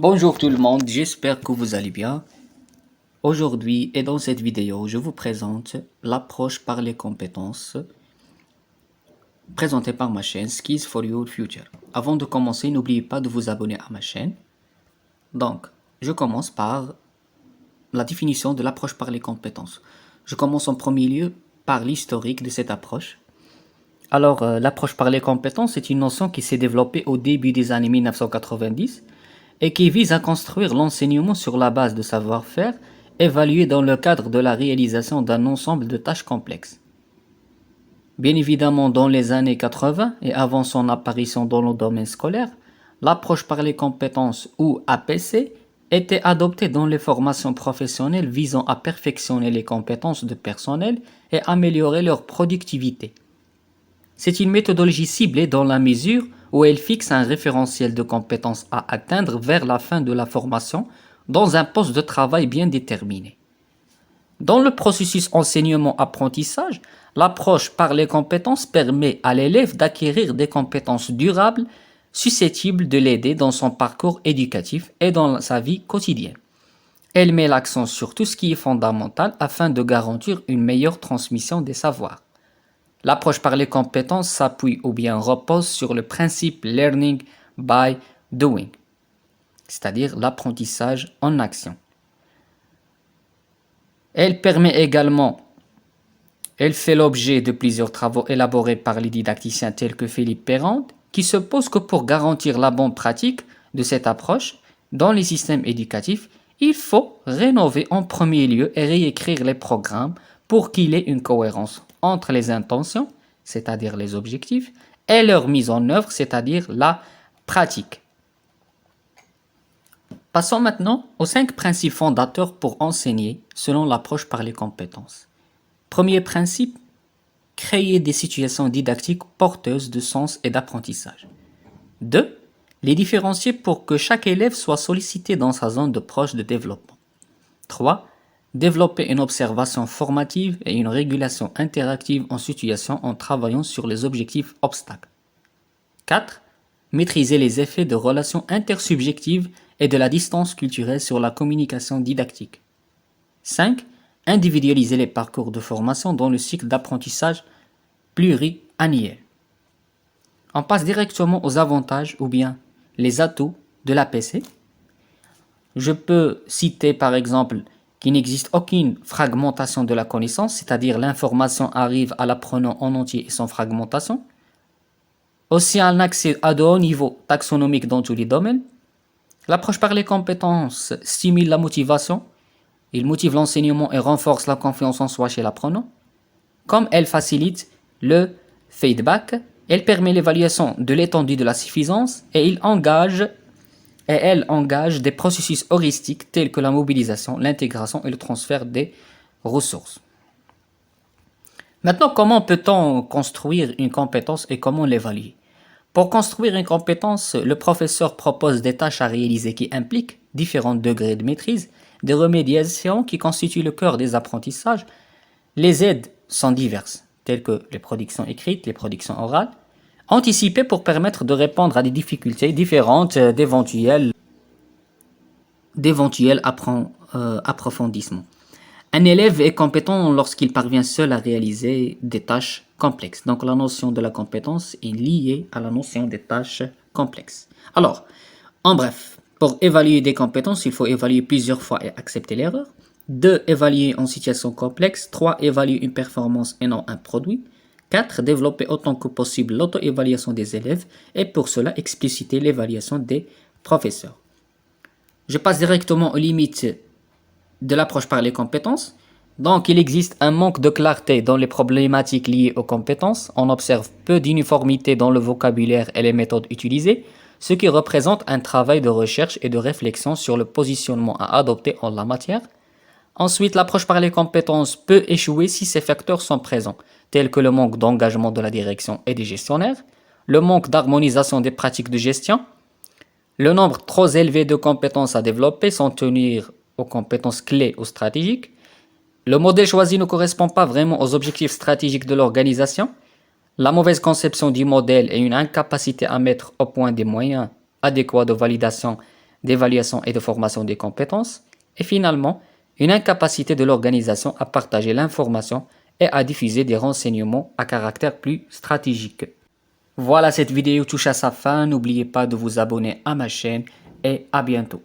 Bonjour tout le monde, j'espère que vous allez bien. Aujourd'hui et dans cette vidéo, je vous présente l'approche par les compétences présentée par ma chaîne Skills for Your Future. Avant de commencer, n'oubliez pas de vous abonner à ma chaîne. Donc, je commence par la définition de l'approche par les compétences. Je commence en premier lieu par l'historique de cette approche. Alors, l'approche par les compétences est une notion qui s'est développée au début des années 1990 et qui vise à construire l'enseignement sur la base de savoir-faire évalué dans le cadre de la réalisation d'un ensemble de tâches complexes. Bien évidemment, dans les années 80 et avant son apparition dans le domaine scolaire, l'approche par les compétences ou APC était adoptée dans les formations professionnelles visant à perfectionner les compétences de personnel et améliorer leur productivité. C'est une méthodologie ciblée dans la mesure où elle fixe un référentiel de compétences à atteindre vers la fin de la formation dans un poste de travail bien déterminé. Dans le processus enseignement-apprentissage, l'approche par les compétences permet à l'élève d'acquérir des compétences durables susceptibles de l'aider dans son parcours éducatif et dans sa vie quotidienne. Elle met l'accent sur tout ce qui est fondamental afin de garantir une meilleure transmission des savoirs. L'approche par les compétences s'appuie ou bien repose sur le principe learning by doing, c'est-à-dire l'apprentissage en action. Elle fait l'objet de plusieurs travaux élaborés par les didacticiens tels que Philippe Perrand, qui se posent que pour garantir la bonne pratique de cette approche dans les systèmes éducatifs, il faut rénover en premier lieu et réécrire les programmes pour qu'il ait une cohérence entre les intentions, c'est-à-dire les objectifs, et leur mise en œuvre, c'est-à-dire la pratique. Passons maintenant aux 5 principes fondateurs pour enseigner selon l'approche par les compétences. Premier principe, créer des situations didactiques porteuses de sens et d'apprentissage. 2. Les différencier pour que chaque élève soit sollicité dans sa zone de proche de développement. 3. Développer une observation formative et une régulation interactive en situation en travaillant sur les objectifs obstacles. 4. Maîtriser les effets de relations intersubjectives et de la distance culturelle sur la communication didactique. 5. Individualiser les parcours de formation dans le cycle d'apprentissage pluriannuel. On passe directement aux avantages ou bien les atouts de l'APC. Je peux citer par exemple qu'il n'existe aucune fragmentation de la connaissance, c'est-à-dire l'information arrive à l'apprenant en entier et sans fragmentation. Aussi un accès à de hauts niveaux taxonomiques dans tous les domaines. L'approche par les compétences stimule la motivation, il motive l'enseignement et renforce la confiance en soi chez l'apprenant. Comme elle facilite le feedback, elle permet l'évaluation de l'étendue de la suffisance et elle engage des processus heuristiques tels que la mobilisation, l'intégration et le transfert des ressources. Maintenant, comment peut-on construire une compétence et comment l'évaluer? Pour construire une compétence, le professeur propose des tâches à réaliser qui impliquent différents degrés de maîtrise, des remédiations qui constituent le cœur des apprentissages. Les aides sont diverses, telles que les productions écrites, les productions orales, anticipées pour permettre de répondre à des difficultés différentes d'éventuels approfondissements. Un élève est compétent lorsqu'il parvient seul à réaliser des tâches complexes. Donc la notion de la compétence est liée à la notion des tâches complexes. Alors, en bref, pour évaluer des compétences, il faut évaluer plusieurs fois et accepter l'erreur. 2. Évaluer en situation complexe. 3. Évaluer une performance et non un produit. 4. Développer autant que possible l'auto-évaluation des élèves et pour cela expliciter l'évaluation des professeurs. Je passe directement aux limites de l'approche par les compétences. Donc, il existe un manque de clarté dans les problématiques liées aux compétences. On observe peu d'uniformité dans le vocabulaire et les méthodes utilisées, ce qui représente un travail de recherche et de réflexion sur le positionnement à adopter en la matière. Ensuite, l'approche par les compétences peut échouer si ces facteurs sont présents, tels que le manque d'engagement de la direction et des gestionnaires, le manque d'harmonisation des pratiques de gestion, le nombre trop élevé de compétences à développer sans tenir aux compétences clés ou stratégiques, le modèle choisi ne correspond pas vraiment aux objectifs stratégiques de l'organisation, la mauvaise conception du modèle et une incapacité à mettre au point des moyens adéquats de validation d'évaluation et de formation des compétences, et finalement, une incapacité de l'organisation à partager l'information et à diffuser des renseignements à caractère plus stratégique. Voilà, cette vidéo touche à sa fin. N'oubliez pas de vous abonner à ma chaîne et à bientôt.